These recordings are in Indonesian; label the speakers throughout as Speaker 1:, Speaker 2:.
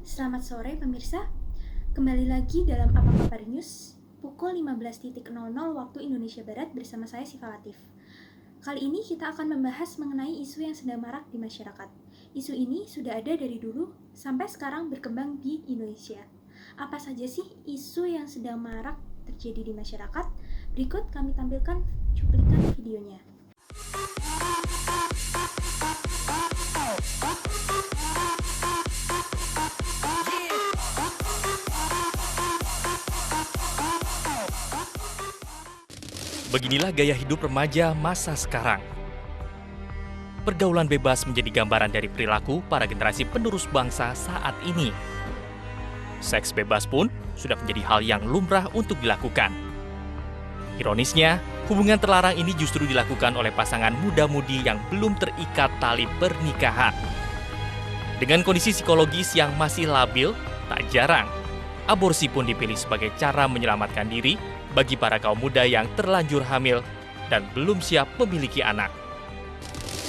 Speaker 1: Selamat sore pemirsa, kembali lagi dalam Apa Kabar News pukul 15.00 waktu Indonesia Barat bersama saya Siva Latif. Kali ini kita akan membahas mengenai isu yang sedang marak di masyarakat. Isu ini sudah ada dari dulu sampai sekarang berkembang di Indonesia. Apa saja sih isu yang sedang marak terjadi di masyarakat? Berikut kami tampilkan cuplikan videonya.
Speaker 2: Beginilah gaya hidup remaja masa sekarang. Pergaulan bebas menjadi gambaran dari perilaku para generasi penerus bangsa saat ini. Seks bebas pun sudah menjadi hal yang lumrah untuk dilakukan. Ironisnya, hubungan terlarang ini justru dilakukan oleh pasangan muda-mudi yang belum terikat tali pernikahan. Dengan kondisi psikologis yang masih labil, tak jarang aborsi pun dipilih sebagai cara menyelamatkan diri bagi para kaum muda yang terlanjur hamil dan belum siap memiliki anak.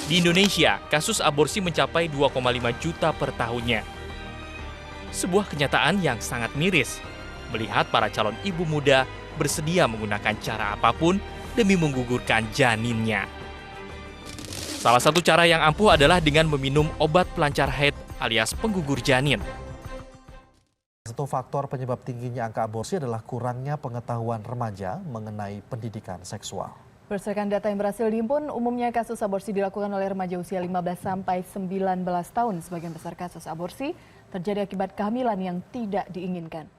Speaker 2: Di Indonesia, kasus aborsi mencapai 2,5 juta per tahunnya. Sebuah kenyataan yang sangat miris, melihat para calon ibu muda bersedia menggunakan cara apapun demi menggugurkan janinnya. Salah satu cara yang ampuh adalah dengan meminum obat pelancar haid alias penggugur janin.
Speaker 3: Satu faktor penyebab tingginya angka aborsi adalah kurangnya pengetahuan remaja mengenai pendidikan seksual.
Speaker 4: Berdasarkan data yang berhasil dihimpun, umumnya kasus aborsi dilakukan oleh remaja usia 15 sampai 19 tahun. Sebagian besar kasus aborsi terjadi akibat kehamilan yang tidak diinginkan.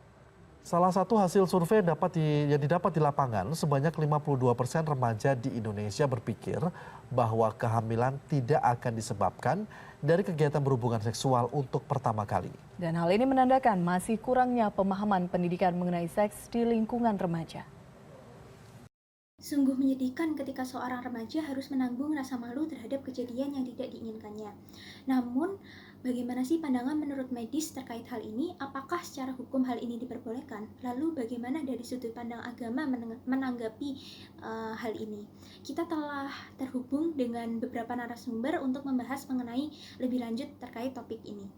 Speaker 3: Salah satu hasil survei yang didapat di lapangan, sebanyak 52% remaja di Indonesia berpikir bahwa kehamilan tidak akan disebabkan dari kegiatan berhubungan seksual untuk pertama kali.
Speaker 4: Dan hal ini menandakan masih kurangnya pemahaman pendidikan mengenai seks di lingkungan remaja.
Speaker 1: Sungguh menyedihkan ketika seorang remaja harus menanggung rasa malu terhadap kejadian yang tidak diinginkannya. Namun, bagaimana sih pandangan menurut medis terkait hal ini? Apakah secara hukum hal ini diperbolehkan? Lalu bagaimana dari sudut pandang agama menanggapi hal ini? Kita telah terhubung dengan beberapa narasumber untuk membahas mengenai lebih lanjut terkait topik ini.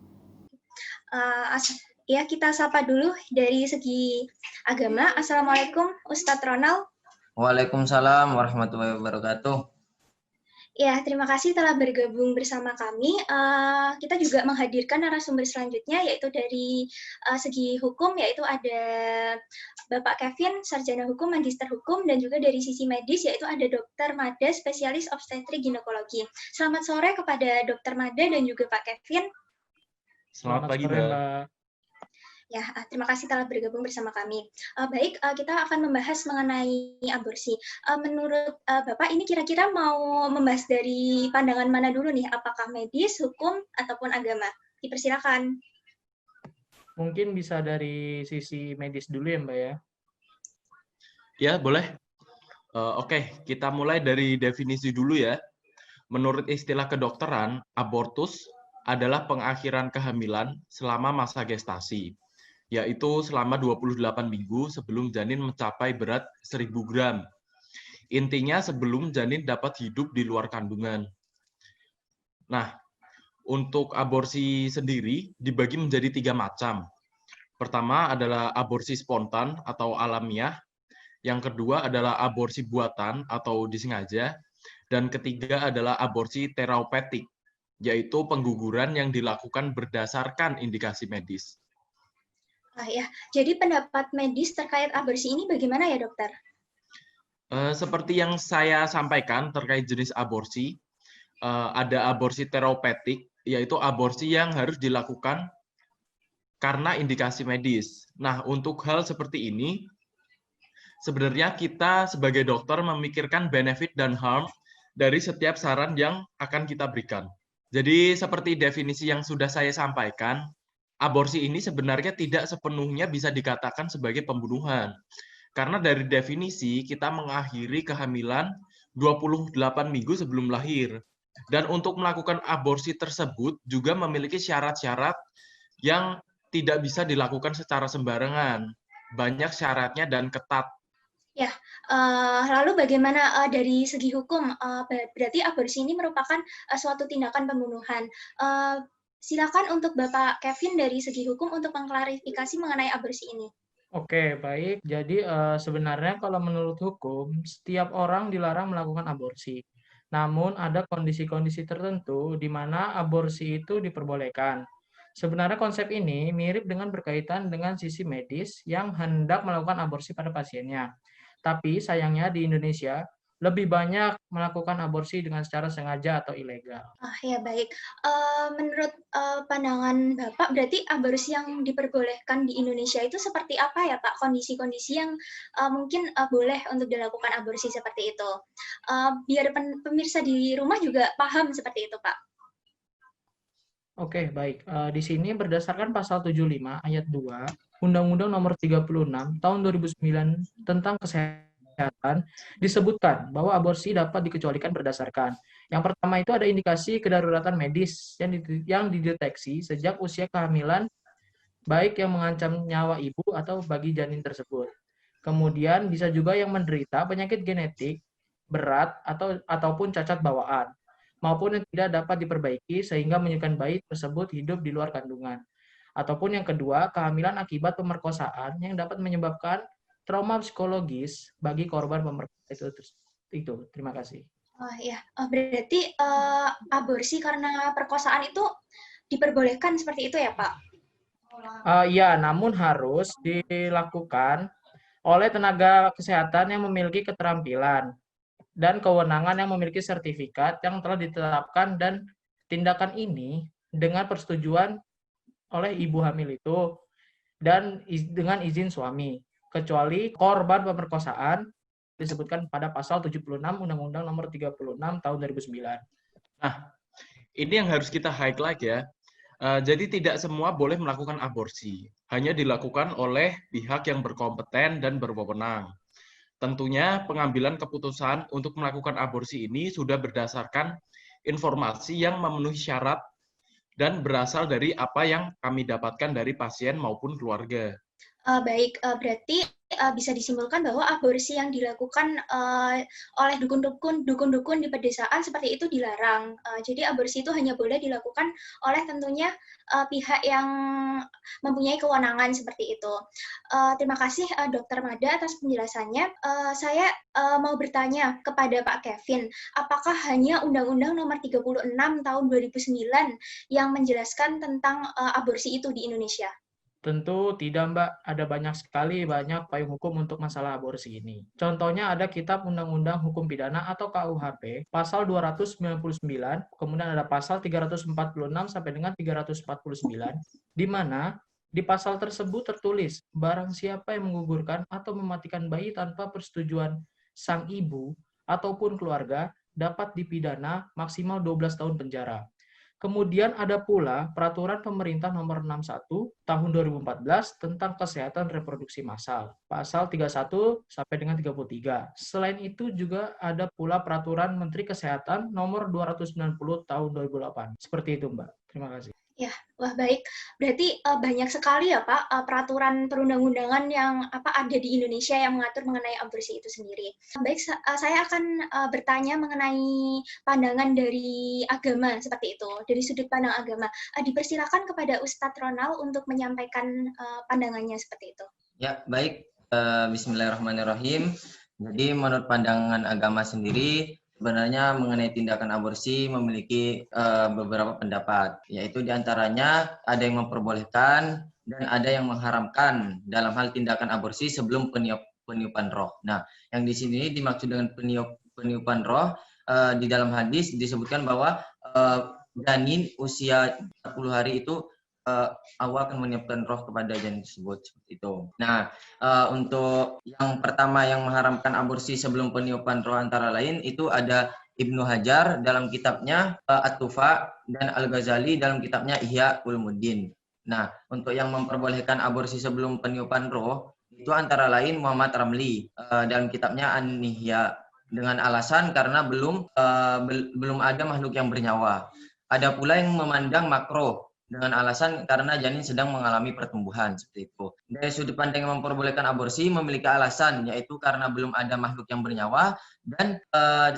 Speaker 5: Ya, kita sapa dulu dari segi agama. Assalamualaikum Ustadz Ronald.
Speaker 6: Waalaikumsalam warahmatullahi wabarakatuh.
Speaker 5: Ya, terima kasih telah bergabung bersama kami. Kita juga menghadirkan narasumber selanjutnya, yaitu dari segi hukum, yaitu ada Bapak Kevin, Sarjana Hukum, Magister Hukum, dan juga dari sisi medis, yaitu ada Dr. Mada, Spesialis Obstetrik Ginekologi. Selamat sore kepada Dr. Mada dan juga Pak Kevin.
Speaker 6: Selamat pagi, Mbak.
Speaker 5: Ya, terima kasih telah bergabung bersama kami. Baik, kita akan membahas mengenai aborsi. Menurut Bapak, ini kira-kira mau membahas dari pandangan mana dulu nih? Apakah medis, hukum, ataupun agama? Dipersilakan.
Speaker 7: Mungkin bisa dari sisi medis dulu ya, Mbak ya.
Speaker 6: Ya, boleh. Oke, kita mulai dari definisi dulu ya. Menurut istilah kedokteran, abortus adalah pengakhiran kehamilan selama masa gestasi, yaitu selama 28 minggu sebelum janin mencapai berat 1000 gram. Intinya sebelum janin dapat hidup di luar kandungan. Nah, untuk aborsi sendiri dibagi menjadi 3 macam. Pertama adalah aborsi spontan atau alamiah, yang kedua adalah aborsi buatan atau disengaja, dan ketiga adalah aborsi terapeutik, yaitu pengguguran yang dilakukan berdasarkan indikasi medis.
Speaker 5: Ya, jadi pendapat medis terkait aborsi ini bagaimana ya, dokter?
Speaker 6: Seperti yang saya sampaikan terkait jenis aborsi, ada aborsi terapeutik, yaitu aborsi yang harus dilakukan karena indikasi medis. Nah, untuk hal seperti ini, sebenarnya kita sebagai dokter memikirkan benefit dan harm dari setiap saran yang akan kita berikan. Jadi, seperti definisi yang sudah saya sampaikan, aborsi ini sebenarnya tidak sepenuhnya bisa dikatakan sebagai pembunuhan. Karena dari definisi, kita mengakhiri kehamilan 28 minggu sebelum lahir. Dan untuk melakukan aborsi tersebut juga memiliki syarat-syarat yang tidak bisa dilakukan secara sembarangan. Banyak syaratnya dan ketat.
Speaker 5: Ya, lalu bagaimana dari segi hukum? Berarti aborsi ini merupakan suatu tindakan pembunuhan. Silakan untuk Bapak Kevin dari segi hukum untuk mengklarifikasi mengenai aborsi ini.
Speaker 7: Oke, baik. Jadi sebenarnya kalau menurut hukum, setiap orang dilarang melakukan aborsi. Namun ada kondisi-kondisi tertentu di mana aborsi itu diperbolehkan. Sebenarnya konsep ini mirip dengan berkaitan dengan sisi medis yang hendak melakukan aborsi pada pasiennya. Tapi sayangnya di Indonesia lebih banyak melakukan aborsi dengan secara sengaja atau ilegal.
Speaker 5: Ya baik. Menurut pandangan Bapak, berarti aborsi yang diperbolehkan di Indonesia itu seperti apa ya Pak? Kondisi-kondisi yang mungkin boleh untuk dilakukan aborsi seperti itu. Biar pemirsa di rumah juga paham seperti itu Pak.
Speaker 7: Oke, baik. Di sini berdasarkan pasal 75 ayat 2 Undang-Undang Nomor 36 Tahun 2009 tentang Kesehatan disebutkan bahwa aborsi dapat dikecualikan berdasarkan. Yang pertama itu ada indikasi kedaruratan medis yang dideteksi sejak usia kehamilan, baik yang mengancam nyawa ibu atau bagi janin tersebut. Kemudian bisa juga yang menderita penyakit genetik berat ataupun cacat bawaan, maupun yang tidak dapat diperbaiki sehingga menyebabkan bayi tersebut hidup di luar kandungan. Ataupun yang kedua, kehamilan akibat pemerkosaan yang dapat menyebabkan trauma psikologis bagi korban pemerkosaan itu. Terima kasih.
Speaker 5: Berarti aborsi karena perkosaan itu diperbolehkan seperti itu ya Pak?
Speaker 7: Ya, namun harus dilakukan oleh tenaga kesehatan yang memiliki keterampilan dan kewenangan yang memiliki sertifikat yang telah ditetapkan, dan tindakan ini dengan persetujuan oleh ibu hamil itu dan dengan izin suami, kecuali korban pemerkosaan disebutkan pada pasal 76 Undang-Undang Nomor 36 Tahun 2009.
Speaker 6: Nah, ini yang harus kita highlight ya. Jadi tidak semua boleh melakukan aborsi, hanya dilakukan oleh pihak yang berkompeten dan berwenang. Tentunya pengambilan keputusan untuk melakukan aborsi ini sudah berdasarkan informasi yang memenuhi syarat dan berasal dari apa yang kami dapatkan dari pasien maupun keluarga.
Speaker 5: Baik, berarti bisa disimpulkan bahwa aborsi yang dilakukan oleh dukun-dukun di pedesaan seperti itu dilarang. Jadi aborsi itu hanya boleh dilakukan oleh tentunya pihak yang mempunyai kewenangan seperti itu. Terima kasih Dr. Mada atas penjelasannya. Saya mau bertanya kepada Pak Kevin, apakah hanya Undang-Undang Nomor 36 Tahun 2009 yang menjelaskan tentang aborsi itu di Indonesia?
Speaker 7: Tentu tidak, Mbak. Ada banyak payung hukum untuk masalah aborsi ini. Contohnya ada Kitab Undang-Undang Hukum Pidana atau KUHP, pasal 299, kemudian ada pasal 346 sampai dengan 349, di mana di pasal tersebut tertulis, barang siapa yang menggugurkan atau mematikan bayi tanpa persetujuan sang ibu ataupun keluarga dapat dipidana maksimal 12 tahun penjara. Kemudian ada pula Peraturan Pemerintah Nomor 61 Tahun 2014 tentang Kesehatan Reproduksi Massal, pasal 31 sampai dengan 33. Selain itu juga ada pula Peraturan Menteri Kesehatan Nomor 290 Tahun 2008. Seperti itu, Mbak. Terima kasih.
Speaker 5: Ya, wah baik. Berarti banyak sekali ya Pak peraturan perundang-undangan yang ada di Indonesia yang mengatur mengenai aborsi itu sendiri. Baik, saya akan bertanya mengenai pandangan dari agama seperti itu, dari sudut pandang agama. Dipersilakan kepada Ustadz Ronald untuk menyampaikan pandangannya seperti itu.
Speaker 8: Ya, baik. Bismillahirrahmanirrahim. Jadi menurut pandangan agama sendiri, sebenarnya mengenai tindakan aborsi memiliki beberapa pendapat, yaitu diantaranya ada yang memperbolehkan dan ada yang mengharamkan dalam hal tindakan aborsi sebelum peniupan roh. Nah, yang di sini dimaksud dengan peniupan roh, di dalam hadis disebutkan bahwa janin usia 40 hari itu Allah akan meniupkan roh kepada janin tersebut, seperti itu. Nah, untuk yang pertama yang mengharamkan aborsi sebelum peniupan roh antara lain itu ada Ibnu Hajar dalam kitabnya At-Tufa dan Al-Ghazali dalam kitabnya Ihya Ulumuddin. Nah, untuk yang memperbolehkan aborsi sebelum peniupan roh itu antara lain Muhammad Ramli dalam kitabnya An-Nihya, dengan alasan karena belum ada makhluk yang bernyawa. Ada pula yang memandang makruh dengan alasan karena janin sedang mengalami pertumbuhan seperti itu. Dari sudut pandang yang memperbolehkan aborsi memiliki alasan, yaitu karena belum ada makhluk yang bernyawa dan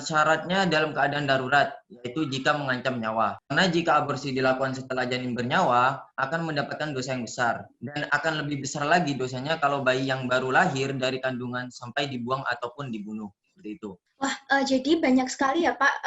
Speaker 8: syaratnya dalam keadaan darurat, yaitu jika mengancam nyawa. Karena jika aborsi dilakukan setelah janin bernyawa akan mendapatkan dosa yang besar, dan akan lebih besar lagi dosanya kalau bayi yang baru lahir dari kandungan sampai dibuang ataupun dibunuh seperti itu.
Speaker 5: Wah, jadi banyak sekali ya Pak,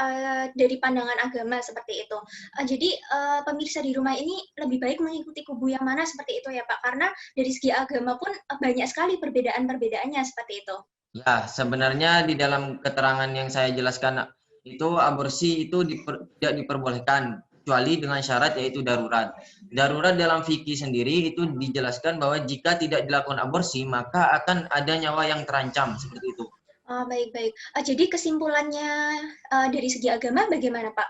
Speaker 5: dari pandangan agama seperti itu. Jadi pemirsa di rumah ini lebih baik mengikuti kubu yang mana seperti itu ya Pak, karena dari segi agama pun banyak sekali perbedaan-perbedaannya seperti itu.
Speaker 8: Ya, sebenarnya di dalam keterangan yang saya jelaskan itu aborsi itu tidak diperbolehkan kecuali dengan syarat yaitu darurat. Darurat dalam fikih sendiri itu dijelaskan bahwa jika tidak dilakukan aborsi maka akan ada nyawa yang terancam seperti itu.
Speaker 5: Baik-baik. Jadi kesimpulannya dari segi agama bagaimana Pak?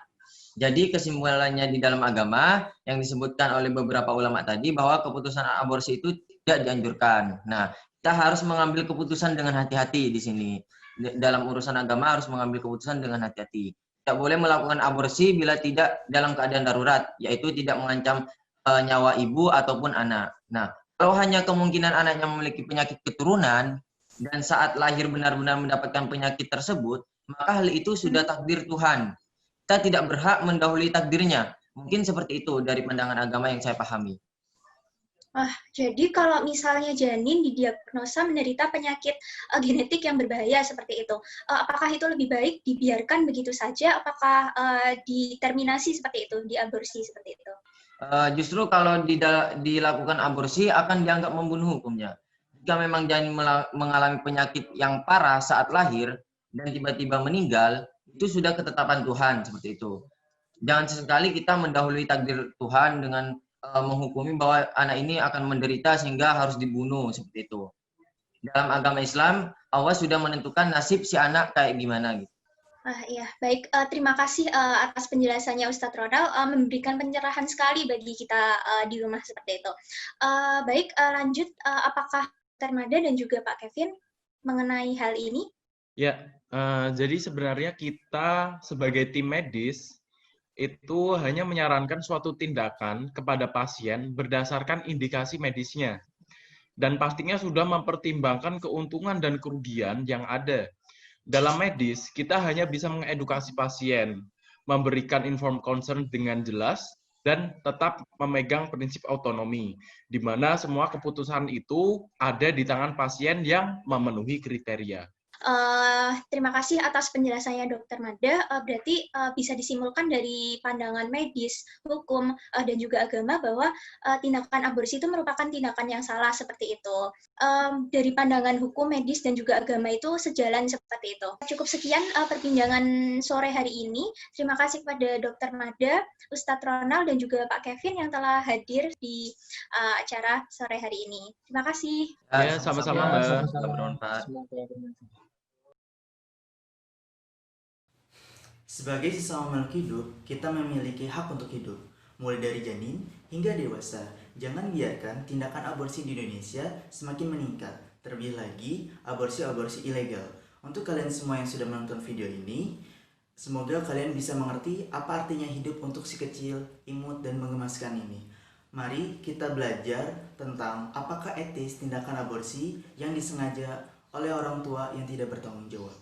Speaker 8: Jadi kesimpulannya di dalam agama yang disebutkan oleh beberapa ulama tadi bahwa keputusan aborsi itu tidak dianjurkan. Nah, kita harus mengambil keputusan dengan hati-hati di sini. Dalam urusan agama harus mengambil keputusan dengan hati-hati. Tidak boleh melakukan aborsi bila tidak dalam keadaan darurat, yaitu tidak mengancam nyawa ibu ataupun anak. Nah, kalau hanya kemungkinan anaknya memiliki penyakit keturunan dan saat lahir benar-benar mendapatkan penyakit tersebut, maka hal itu sudah takdir Tuhan. Kita tidak berhak mendahului takdirnya. Mungkin seperti itu dari pandangan agama yang saya pahami.
Speaker 5: Jadi kalau misalnya janin didiagnosa menderita penyakit genetik yang berbahaya seperti itu, apakah itu lebih baik dibiarkan begitu saja? Apakah diterminasi seperti itu, diaborsi seperti itu?
Speaker 8: Justru kalau dilakukan aborsi akan dianggap membunuh hukumnya. Jika memang janin mengalami penyakit yang parah saat lahir dan tiba-tiba meninggal, itu sudah ketetapan Tuhan seperti itu. Jangan sesekali kita mendahului takdir Tuhan dengan menghukumi bahwa anak ini akan menderita sehingga harus dibunuh seperti itu. Dalam agama Islam, Allah sudah menentukan nasib si anak kayak gimana gitu.
Speaker 5: Iya, baik. Terima kasih atas penjelasannya Ustadz Ronald, memberikan pencerahan sekali bagi kita di rumah seperti itu. Baik, lanjut. Apakah Dr. Mada dan juga Pak Kevin mengenai hal ini?
Speaker 6: Ya, jadi sebenarnya kita sebagai tim medis itu hanya menyarankan suatu tindakan kepada pasien berdasarkan indikasi medisnya. Dan pastinya sudah mempertimbangkan keuntungan dan kerugian yang ada. Dalam medis, kita hanya bisa mengedukasi pasien, memberikan informed consent dengan jelas, dan tetap memegang prinsip autonomi, di mana semua keputusan itu ada di tangan pasien yang memenuhi kriteria.
Speaker 5: Terima kasih atas penjelasannya Dr. Mada. Berarti bisa disimpulkan dari pandangan medis, hukum, dan juga agama bahwa tindakan aborsi itu merupakan tindakan yang salah seperti itu. Dari pandangan hukum, medis, dan juga agama itu sejalan seperti itu. Cukup sekian perbincangan sore hari ini. Terima kasih kepada Dr. Mada, Ustadz Ronald, dan juga Pak Kevin yang telah hadir di acara sore hari ini. Terima kasih.
Speaker 6: Ya, sama-sama, Mbak.
Speaker 8: Semoga bermanfaat.
Speaker 9: Sebagai sesama makhluk hidup, kita memiliki hak untuk hidup, mulai dari janin hingga dewasa. Jangan biarkan tindakan aborsi di Indonesia semakin meningkat, terlebih lagi aborsi-aborsi ilegal. Untuk kalian semua yang sudah menonton video ini, semoga kalian bisa mengerti apa artinya hidup untuk si kecil, imut, dan menggemaskan ini. Mari kita belajar tentang apakah etis tindakan aborsi yang disengaja oleh orang tua yang tidak bertanggung jawab.